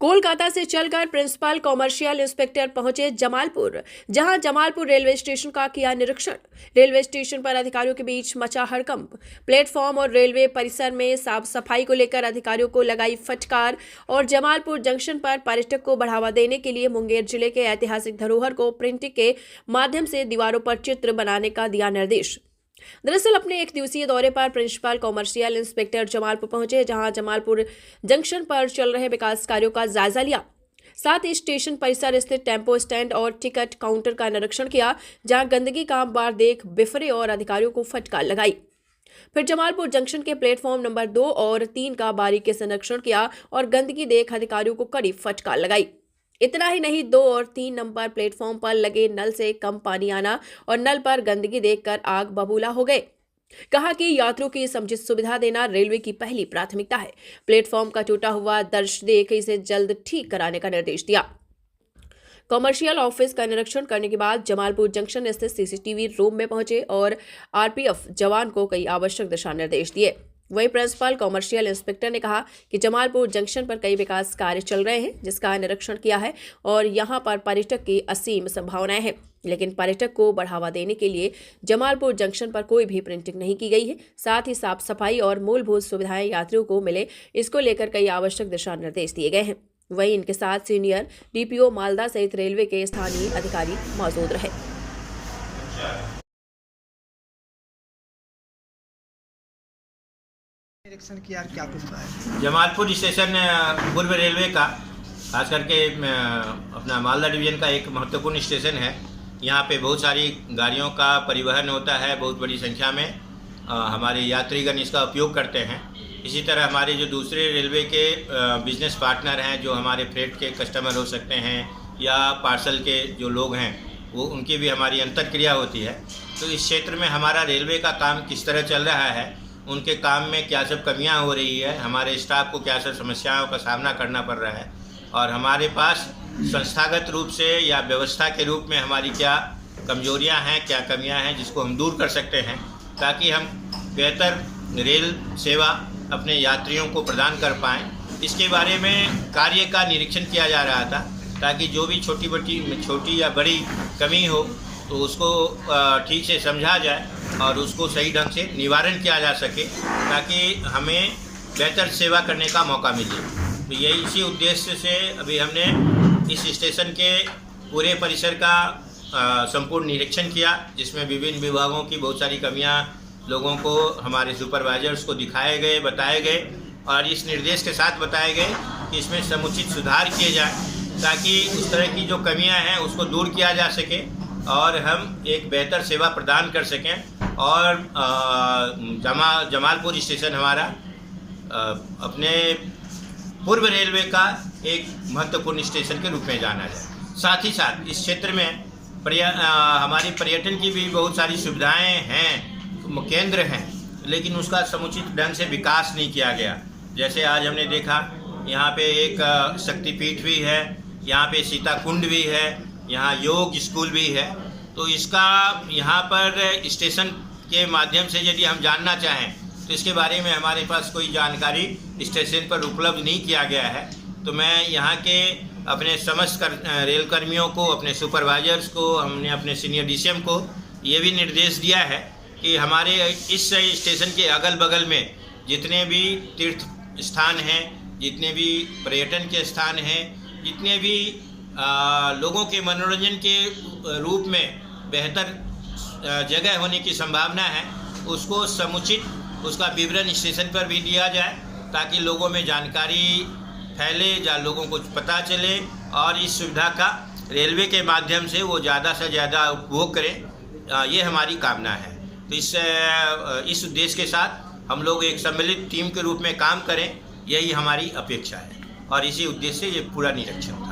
कोलकाता से चलकर principal commercial inspector पहुंचे जमालपुर, जहां जमालपुर रेलवे स्टेशन का किया निरीक्षण। रेलवे स्टेशन पर अधिकारियों के बीच मचा हड़कंप। प्लेटफॉर्म और रेलवे परिसर में साफ सफाई को लेकर अधिकारियों को लगाई फटकार और जमालपुर जंक्शन पर पर्यटक को बढ़ावा देने के लिए मुंगेर जिले के ऐतिहासिक धरोहर को प्रिंटिंग के माध्यम से दीवारों पर चित्र बनाने का दिया निर्देश। दरअसल अपने एक दिवसीय दौरे पर प्रिंसिपल कॉमर्शियल इंस्पेक्टर जमालपुर पहुंचे, जहां जमालपुर जंक्शन पर चल रहे विकास कार्यों का जायजा लिया। साथ ही स्टेशन परिसर स्थित टेम्पो स्टैंड और टिकट काउंटर का निरीक्षण किया, जहां गंदगी का अंबार देख बिफरे और अधिकारियों को फटकार लगाई। फिर जमालपुर जंक्शन के प्लेटफॉर्म नंबर 2 और 3 का बारीकी से निरीक्षण किया और गंदगी देख अधिकारियों को कड़ी फटकार लगाई। इतना ही नहीं, 2 और 3 नंबर प्लेटफॉर्म पर लगे नल से कम पानी आना और नल पर गंदगी देखकर आग बबूला हो गए। कहा कि यात्रियों की समुचित सुविधा देना रेलवे की पहली प्राथमिकता है। प्लेटफॉर्म का टूटा हुआ दर्श देख इसे जल्द ठीक कराने का निर्देश दिया। कॉमर्शियल ऑफिस का निरीक्षण करने के बाद जमालपुर जंक्शन स्थित सीसीटीवी रूम में पहुंचे और आरपीएफ जवान को कई आवश्यक दिशा निर्देश दिए। वहीं प्रिंसिपल कॉमर्शियल इंस्पेक्टर ने कहा कि जमालपुर जंक्शन पर कई विकास कार्य चल रहे हैं, जिसका निरीक्षण किया है और यहां पर पर्यटक की असीम संभावनाएं हैं, लेकिन पर्यटक को बढ़ावा देने के लिए जमालपुर जंक्शन पर कोई भी प्रिंटिंग नहीं की गई है। साथ ही साफ सफाई और मूलभूत सुविधाएं यात्रियों को मिले, इसको लेकर कई आवश्यक दिशा निर्देश दिए गए हैं। वहीं इनके साथ सीनियर डीपीओ मालदा सहित रेलवे के स्थानीय अधिकारी मौजूद रहे। निरीक्षण किया, क्या कुछ है? जमालपुर स्टेशन पूर्व रेलवे का खास करके अपना मालदा डिवीजन का एक महत्वपूर्ण स्टेशन है। यहाँ पे बहुत सारी गाड़ियों का परिवहन होता है, बहुत बड़ी संख्या में हमारे यात्रीगण इसका उपयोग करते हैं। इसी तरह हमारे जो दूसरे रेलवे के बिजनेस पार्टनर हैं, जो हमारे फ्रेट के कस्टमर हो सकते हैं या पार्सल के जो लोग हैं, वो उनकी भी हमारी अंतर्क्रिया होती है। तो इस क्षेत्र में हमारा रेलवे का काम किस तरह चल रहा है, उनके काम में क्या सब कमियां हो रही है, हमारे स्टाफ को क्या सब समस्याओं का सामना करना पड़ रहा है और हमारे पास संस्थागत रूप से या व्यवस्था के रूप में हमारी क्या कमजोरियां हैं, क्या कमियां हैं, जिसको हम दूर कर सकते हैं, ताकि हम बेहतर रेल सेवा अपने यात्रियों को प्रदान कर पाएँ। इसके बारे में कार्य का निरीक्षण किया जा रहा था, ताकि जो भी छोटी या बड़ी कमी हो तो उसको ठीक से समझा जाए और उसको सही ढंग से निवारण किया जा सके, ताकि हमें बेहतर सेवा करने का मौका मिले। तो यही इसी उद्देश्य से अभी हमने इस स्टेशन के पूरे परिसर का संपूर्ण निरीक्षण किया, जिसमें विभिन्न विभागों की बहुत सारी कमियां लोगों को, हमारे सुपरवाइजर्स को दिखाए गए, बताए गए और इस निर्देश के साथ बताए गए कि इसमें समुचित सुधार किए जाए, ताकि उस तरह की जो कमियाँ हैं उसको दूर किया जा सके और हम एक बेहतर सेवा प्रदान कर सकें और जमालपुर स्टेशन हमारा अपने पूर्व रेलवे का एक महत्वपूर्ण स्टेशन के रूप में जाना जाए। साथ ही साथ इस क्षेत्र में हमारी पर्यटन की भी बहुत सारी सुविधाएं हैं, केंद्र हैं, लेकिन उसका समुचित ढंग से विकास नहीं किया गया। जैसे आज हमने देखा, यहाँ पे एक शक्तिपीठ भी है, यहाँ पे सीता कुंड भी है, यहाँ योग स्कूल भी है। तो इसका यहाँ पर स्टेशन के माध्यम से यदि हम जानना चाहें तो इसके बारे में हमारे पास कोई जानकारी स्टेशन पर उपलब्ध नहीं किया गया है। तो मैं यहाँ के अपने समस्त रेल कर्मियों को, अपने सुपरवाइजर्स को, हमने अपने सीनियर डीसीएम को ये भी निर्देश दिया है कि हमारे इस स्टेशन के अगल बगल में जितने भी तीर्थ स्थान हैं, जितने भी पर्यटन के स्थान हैं, जितने भी लोगों के मनोरंजन के रूप में बेहतर जगह होने की संभावना है, उसको समुचित उसका विवरण स्टेशन पर भी दिया जाए, ताकि लोगों में जानकारी फैले, लोगों को पता चले और इस सुविधा का रेलवे के माध्यम से वो ज़्यादा से ज़्यादा उपभोग करें। ये हमारी कामना है। तो इस उद्देश्य के साथ हम लोग एक सम्मिलित टीम के रूप में काम करें, यही हमारी अपेक्षा है और इसी उद्देश्य से ये पूरा निरीक्षण